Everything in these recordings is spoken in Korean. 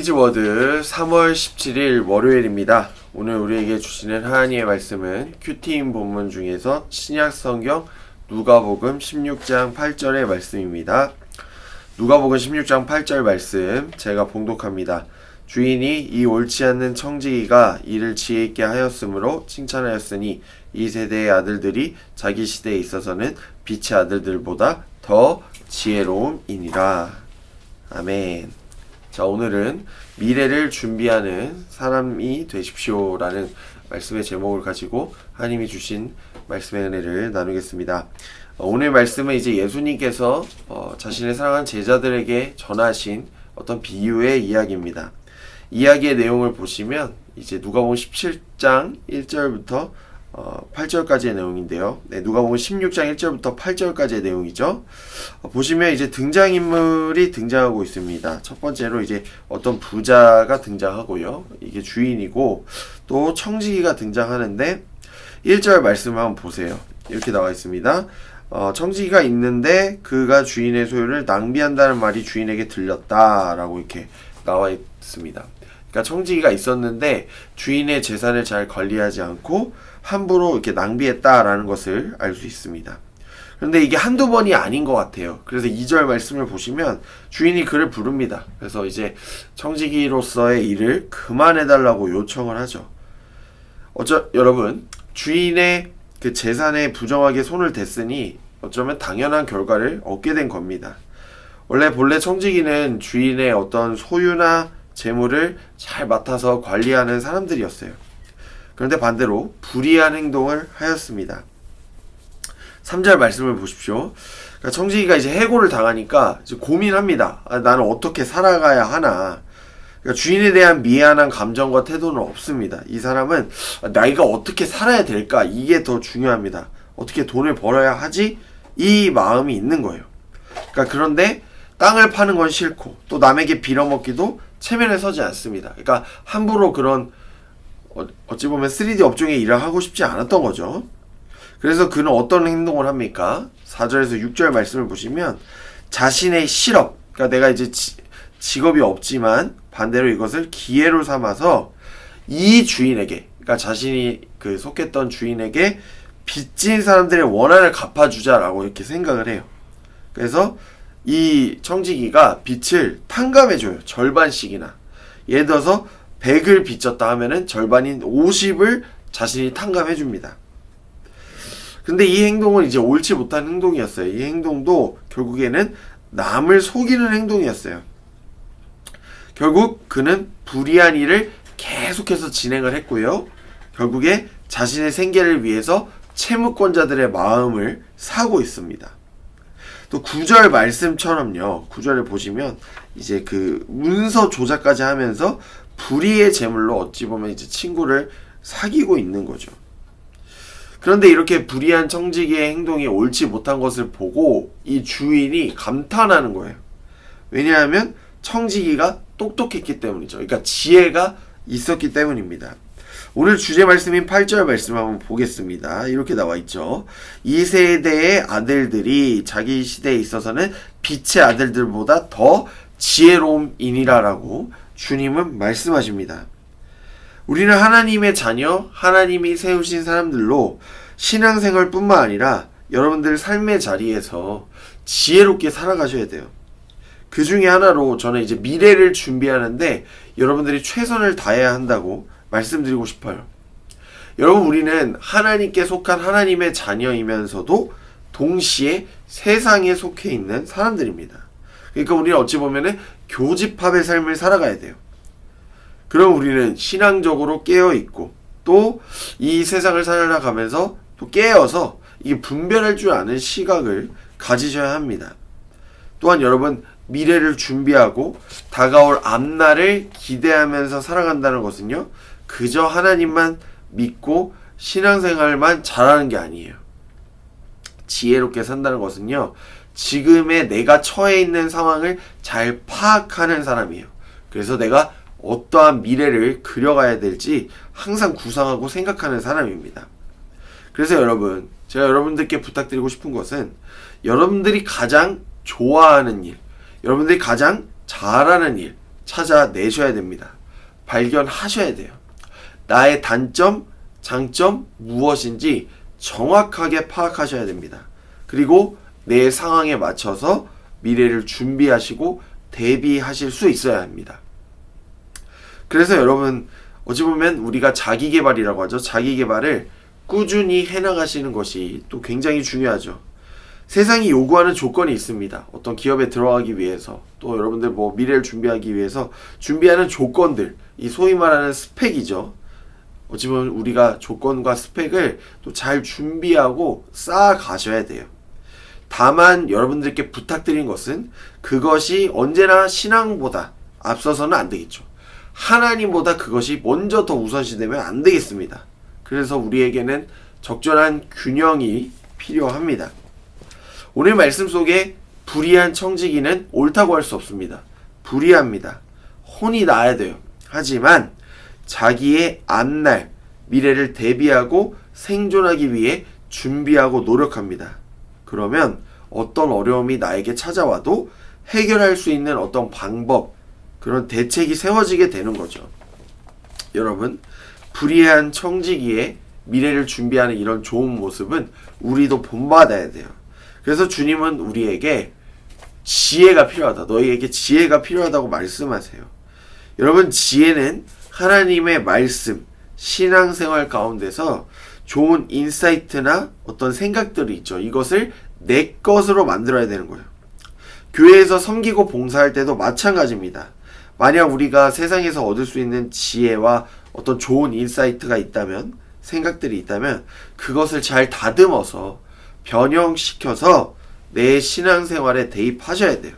키즈워드 3월 17일 월요일입니다. 오늘 우리에게 주시는 하나님의 말씀은 큐티인 본문 중에서 신약성경 누가복음 16장 8절의 말씀입니다. 누가복음 16장 8절 말씀 제가 봉독합니다. 주인이 이 옳지 않는 청지기가 이를 지혜 있게 하였으므로 칭찬하였으니 이 세대의 아들들이 자기 시대에 있어서는 빛의 아들들보다 더 지혜로움이니라. 아멘. 자, 오늘은 미래를 준비하는 사람이 되십시오 라는 말씀의 제목을 가지고 하나님이 주신 말씀의 은혜를 나누겠습니다. 오늘 말씀은 이제 예수님께서 자신의 사랑하는 제자들에게 전하신 어떤 비유의 이야기입니다. 이야기의 내용을 보시면 이제 누가복음 17장 1절부터 8절까지의 내용인데요. 네, 누가복음 16장 1절부터 8절까지의 내용이죠. 보시면 이제 등장인물이 등장하고 있습니다. 첫 번째로 이제 어떤 부자가 등장하고요. 이게 주인이고 또 청지기가 등장하는데 1절 말씀을 한번 보세요. 이렇게 나와 있습니다. 청지기가 있는데 그가 주인의 소유를 낭비한다는 말이 주인에게 들렸다라고 이렇게 나와 있습니다. 그러니까 청지기가 있었는데 주인의 재산을 잘 관리하지 않고 함부로 이렇게 낭비했다라는 것을 알 수 있습니다. 그런데 이게 한두 번이 아닌 것 같아요. 그래서 2절 말씀을 보시면 주인이 그를 부릅니다. 그래서 이제 청지기로서의 일을 그만해달라고 요청을 하죠. 여러분, 주인의 그 재산에 부정하게 손을 댔으니 어쩌면 당연한 결과를 얻게 된 겁니다. 본래 청지기는 주인의 어떤 소유나 재물을 잘 맡아서 관리하는 사람들이었어요. 그런데 반대로 불의한 행동을 하였습니다. 3절 말씀을 보십시오. 그러니까 청지기가 이제 해고를 당하니까 이제 고민합니다. 나는 어떻게 살아가야 하나. 그러니까 주인에 대한 미안한 감정과 태도는 없습니다. 이 사람은 내가 어떻게 살아야 될까? 이게 더 중요합니다. 어떻게 돈을 벌어야 하지? 이 마음이 있는 거예요. 그러니까 그런데 땅을 파는 건 싫고 또 남에게 빌어먹기도 체면에 서지 않습니다. 그러니까 함부로 그런 어찌 보면 3D 업종에 일을 하고 싶지 않았던 거죠. 그래서 그는 어떤 행동을 합니까? 4절에서 6절 말씀을 보시면 자신의 실업, 그러니까 내가 이제 직업이 없지만 반대로 이것을 기회로 삼아서 이 주인에게, 그러니까 자신이 그 속했던 주인에게 빚진 사람들의 원한을 갚아주자라고 이렇게 생각을 해요. 그래서 이 청지기가 빚을 탕감해줘요. 절반씩이나. 예를 들어서 100을 빚졌다 하면은 절반인 50을 자신이 탕감해줍니다. 근데 이 행동은 이제 옳지 못한 행동이었어요. 이 행동도 결국에는 남을 속이는 행동이었어요. 결국 그는 불의한 일을 계속해서 진행을 했고요. 결국에 자신의 생계를 위해서 채무권자들의 마음을 사고 있습니다. 또 9절 말씀처럼요. 9절을 보시면 이제 그 문서 조작까지 하면서 불의의 재물로 어찌 보면 이제 친구를 사귀고 있는 거죠. 그런데 이렇게 불의한 청지기의 행동이 옳지 못한 것을 보고 이 주인이 감탄하는 거예요. 왜냐하면 청지기가 똑똑했기 때문이죠. 그러니까 지혜가 있었기 때문입니다. 오늘 주제 말씀인 8절 말씀 한번 보겠습니다. 이렇게 나와 있죠. 이 세대의 아들들이 자기 시대에 있어서는 빛의 아들들보다 더 지혜로움이니라라고 주님은 말씀하십니다. 우리는 하나님의 자녀, 하나님이 세우신 사람들로 신앙생활뿐만 아니라 여러분들 삶의 자리에서 지혜롭게 살아가셔야 돼요. 그 중에 하나로 저는 이제 미래를 준비하는데 여러분들이 최선을 다해야 한다고 말씀드리고 싶어요. 여러분, 우리는 하나님께 속한 하나님의 자녀이면서도 동시에 세상에 속해 있는 사람들입니다. 그러니까 우리는 어찌 보면은 교집합의 삶을 살아가야 돼요. 그럼 우리는 신앙적으로 깨어있고 또 이 세상을 살아가면서 또 깨어서 이게 분별할 줄 아는 시각을 가지셔야 합니다. 또한 여러분, 미래를 준비하고 다가올 앞날을 기대하면서 살아간다는 것은요, 그저 하나님만 믿고 신앙생활만 잘하는 게 아니에요. 지혜롭게 산다는 것은요, 지금의 내가 처해 있는 상황을 잘 파악하는 사람이에요. 그래서 내가 어떠한 미래를 그려가야 될지 항상 구상하고 생각하는 사람입니다. 그래서 여러분, 제가 여러분들께 부탁드리고 싶은 것은 여러분들이 가장 좋아하는 일, 여러분들이 가장 잘하는 일, 찾아내셔야 됩니다. 발견하셔야 돼요. 나의 단점, 장점 무엇인지 정확하게 파악하셔야 됩니다. 그리고 내 상황에 맞춰서 미래를 준비하시고 대비하실 수 있어야 합니다. 그래서 여러분, 어찌 보면 우리가 자기계발이라고 하죠. 자기계발을 꾸준히 해나가시는 것이 또 굉장히 중요하죠. 세상이 요구하는 조건이 있습니다. 어떤 기업에 들어가기 위해서, 또 여러분들 뭐 미래를 준비하기 위해서 준비하는 조건들, 이 소위 말하는 스펙이죠. 어찌 보면 우리가 조건과 스펙을 또 잘 준비하고 쌓아 가셔야 돼요. 다만 여러분들께 부탁드린 것은 그것이 언제나 신앙보다 앞서서는 안 되겠죠. 하나님보다 그것이 먼저 더 우선시되면 안 되겠습니다. 그래서 우리에게는 적절한 균형이 필요합니다. 오늘 말씀 속에 불의한 청지기는 옳다고 할 수 없습니다. 불의합니다. 혼이 나야 돼요. 하지만 자기의 앞날, 미래를 대비하고 생존하기 위해 준비하고 노력합니다. 그러면 어떤 어려움이 나에게 찾아와도 해결할 수 있는 어떤 방법, 그런 대책이 세워지게 되는 거죠. 여러분, 불의한 청지기의 미래를 준비하는 이런 좋은 모습은 우리도 본받아야 돼요. 그래서 주님은 우리에게 지혜가 필요하다. 너희에게 지혜가 필요하다고 말씀하세요. 여러분, 지혜는 하나님의 말씀, 신앙생활 가운데서 좋은 인사이트나 어떤 생각들이 있죠. 이것을 내 것으로 만들어야 되는 거예요. 교회에서 섬기고 봉사할 때도 마찬가지입니다. 만약 우리가 세상에서 얻을 수 있는 지혜와 어떤 좋은 인사이트가 있다면, 생각들이 있다면 그것을 잘 다듬어서 변형시켜서 내 신앙생활에 대입하셔야 돼요.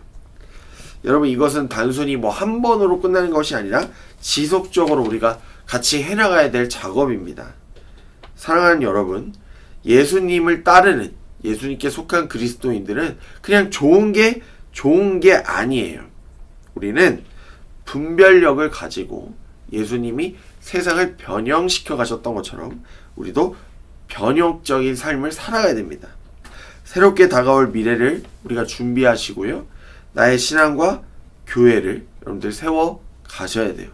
여러분, 이것은 단순히 뭐 한 번으로 끝나는 것이 아니라 지속적으로 우리가 같이 해나가야 될 작업입니다. 사랑하는 여러분, 예수님을 따르는, 예수님께 속한 그리스도인들은 그냥 좋은 게 아니에요. 우리는 분별력을 가지고 예수님이 세상을 변형시켜 가셨던 것처럼 우리도 변형적인 삶을 살아가야 됩니다. 새롭게 다가올 미래를 우리가 준비하시고요. 나의 신앙과 교회를 여러분들 세워 가셔야 돼요.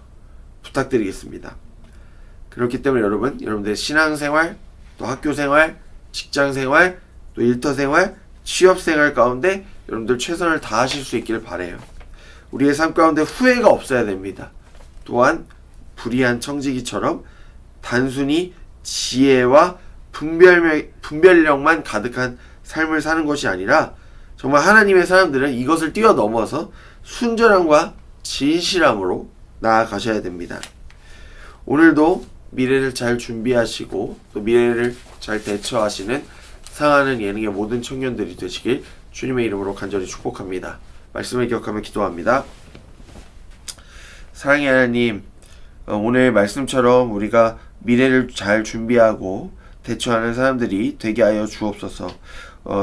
부탁드리겠습니다. 그렇기 때문에 여러분들의 신앙생활, 또 학교생활, 직장생활, 또 일터생활, 취업생활 가운데 여러분들 최선을 다하실 수 있기를 바라요. 우리의 삶 가운데 후회가 없어야 됩니다. 또한 불의한 청지기처럼 단순히 지혜와 분별력만 가득한 삶을 사는 것이 아니라 정말 하나님의 사람들은 이것을 뛰어넘어서 순전함과 진실함으로 나아가셔야 됩니다. 오늘도 미래를 잘 준비하시고 또 미래를 잘 대처하시는 사랑하는 예능의 모든 청년들이 되시길 주님의 이름으로 간절히 축복합니다. 말씀을 기억하며 기도합니다. 사랑의 하나님, 오늘 말씀처럼 우리가 미래를 잘 준비하고 대처하는 사람들이 되게 하여 주옵소서.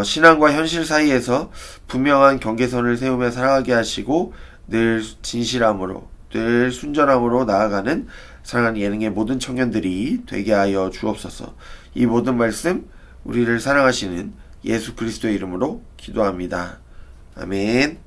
신앙과 현실 사이에서 분명한 경계선을 세우며 살아가게 하시고 늘 진실함으로, 늘 순전함으로 나아가는 사랑하는 예능의 모든 청년들이 되게 하여 주옵소서. 이 모든 말씀 우리를 사랑하시는 예수 그리스도의 이름으로 기도합니다. 아멘.